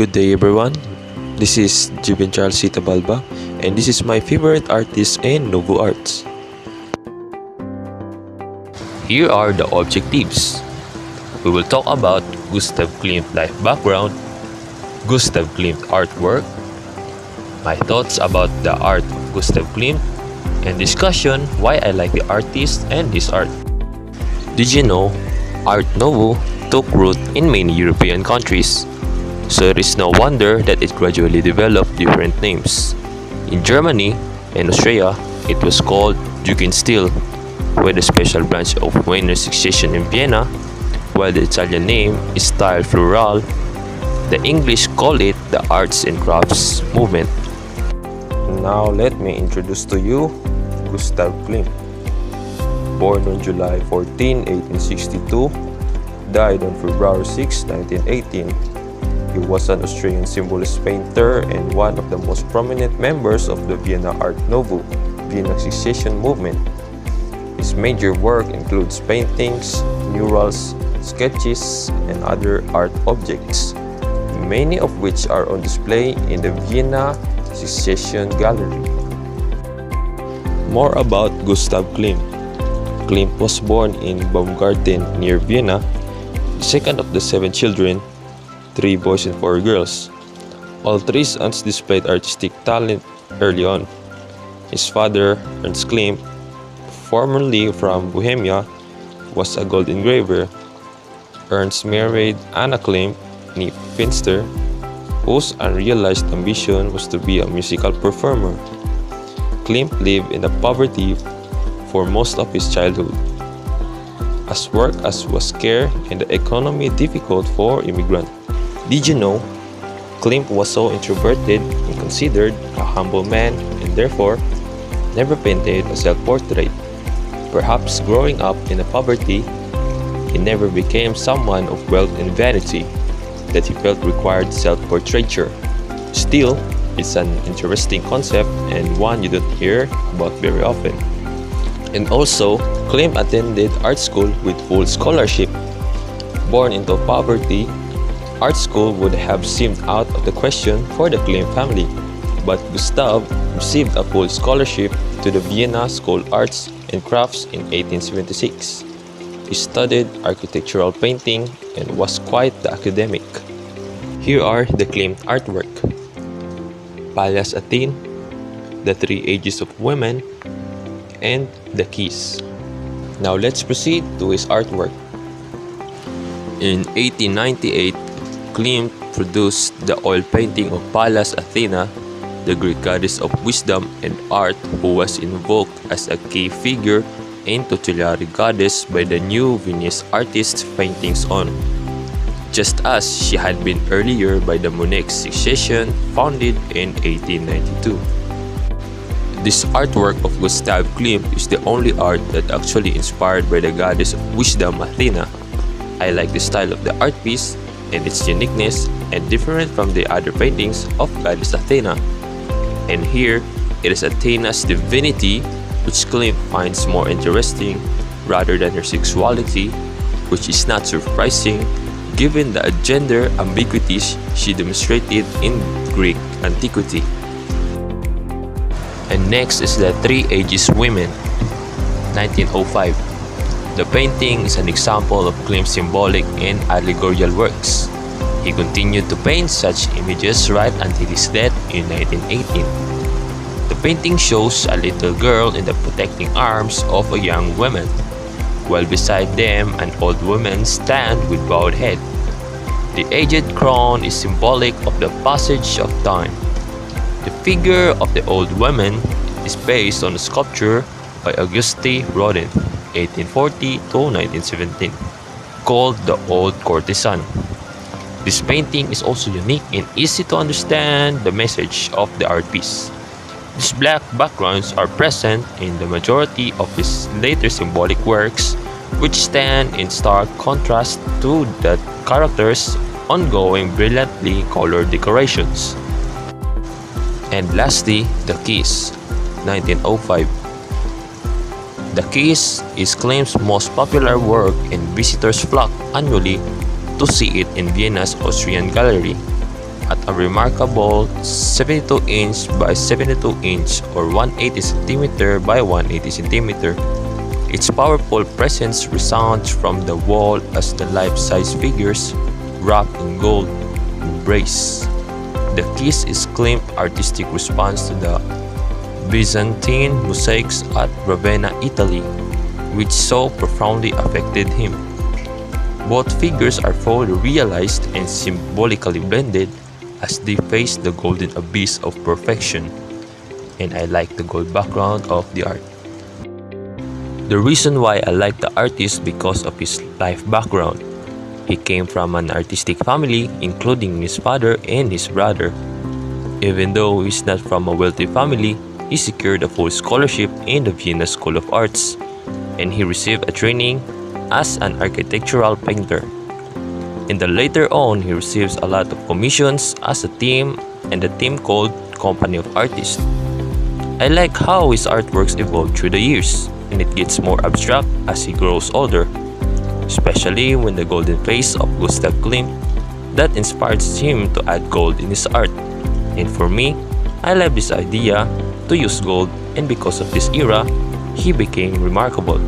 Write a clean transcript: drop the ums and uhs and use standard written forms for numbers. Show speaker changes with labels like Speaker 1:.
Speaker 1: Good day everyone, this is Jibin Charles Balba and this is my favorite artist in Novo Arts.
Speaker 2: Here are the objectives. We will talk about Gustav Klimt life background, Gustav Klimt artwork, my thoughts about the art of Gustav Klimt, and discussion why I like the artist and this art. Did you know Art Nouveau took root in many European countries? So it is no wonder that it gradually developed different names. In Germany and Austria, it was called Gec16, with a special branch of Wiener Gec16 in Vienna, while the Italian name is Style Floral. The English call it the Arts and Crafts movement.
Speaker 1: Now let me introduce to you Gustav Klimt. Born on July 14, 1862, died on February 6, 1918. He was an Austrian symbolist painter and one of the most prominent members of the Vienna Art Nouveau, Vienna Gec16 movement. His major work includes paintings, murals, sketches, and other art objects, many of which are on display in the Vienna Gec16 Gallery. More about Gustav Klimt. Klimt was born in Baumgarten near Vienna, the second of the 7 children, 3 boys and 4 girls. All 3 sons displayed artistic talent early on. His father, Ernst Klimt, formerly from Bohemia, was a gold engraver. Ernst married Anna Klimt, née Finster, whose unrealized ambition was to be a musical performer. Klimt lived in poverty for most of his childhood, as work was scarce and the economy difficult for immigrants. Did you know Klimt was so introverted and considered a humble man and therefore never painted a self-portrait? Perhaps growing up in poverty, he never became someone of wealth and vanity that he felt required self-portraiture. Still, it's an interesting concept and one you don't hear about very often. And also, Klimt attended art school with full scholarship. Born into poverty, art school would have seemed out of the question for the Klimt family, but Gustav received a full scholarship to the Vienna School of Arts and Crafts in 1876. He studied architectural painting and was quite the academic. Here are the Klimt artwork: Pallas Athene, The 3 Ages of Women, and The Keys. Now let's proceed to his artwork. In 1898, Klimt produced the oil painting of Pallas Athena, the Greek goddess of wisdom and art who was invoked as a key figure and tutelary goddess by the new Viennese artist's paintings on, just as she had been earlier by the Munich Gec16 founded in 1892. This artwork of Gustav Klimt is the only art that actually inspired by the goddess of wisdom Athena. I like the style of the art piece and its uniqueness and different from the other paintings of goddess Athena. And here, it is Athena's divinity which Klimt finds more interesting rather than her sexuality, which is not surprising given the gender ambiguities she demonstrated in Greek antiquity. And next is the 3 Ages Women, 1905. The painting is an example of Klimt's symbolic and allegorical works. He continued to paint such images right until his death in 1918. The painting shows a little girl in the protecting arms of a young woman, while beside them an old woman stands with bowed head. The aged crown is symbolic of the passage of time. The figure of the old woman is based on a sculpture by Auguste Rodin, 1840 to 1917, called The Old Courtesan. This painting is also unique and easy to understand the message of the art piece. These black backgrounds are present in the majority of his later symbolic works, which stand in stark contrast to the characters' ongoing brilliantly colored decorations. And lastly, The Keys, 1905. The Keys is Klimt's most popular work and visitors flock annually to see it in Vienna's Austrian Gallery.
Speaker 2: at a remarkable 72 inch by 72 inch or 180 cm by 180 cm. Its powerful presence resounds from the wall as the life-size figures, wrapped in gold, embrace. The Kiss is Klimt's artistic response to the Byzantine mosaics at Ravenna, Italy, which so profoundly affected him. Both figures are fully realized and symbolically blended as they face the golden abyss of perfection, and I like the gold background of the art. The reason why I like the artist because of his life background. He came from an artistic family, including his father and his brother. Even though he's not from a wealthy family, he secured a full scholarship in the Vienna School of Arts, and he received a training as an architectural painter. And then later on, he receives a lot of commissions as a team and a team called Company of Artists. I like how his artworks evolve through the years, and it gets more abstract as he grows older, especially when the golden face of Gustav Klimt that inspires him to add gold in his art. And for me, I love this idea to use gold, and because of this era, he became remarkable.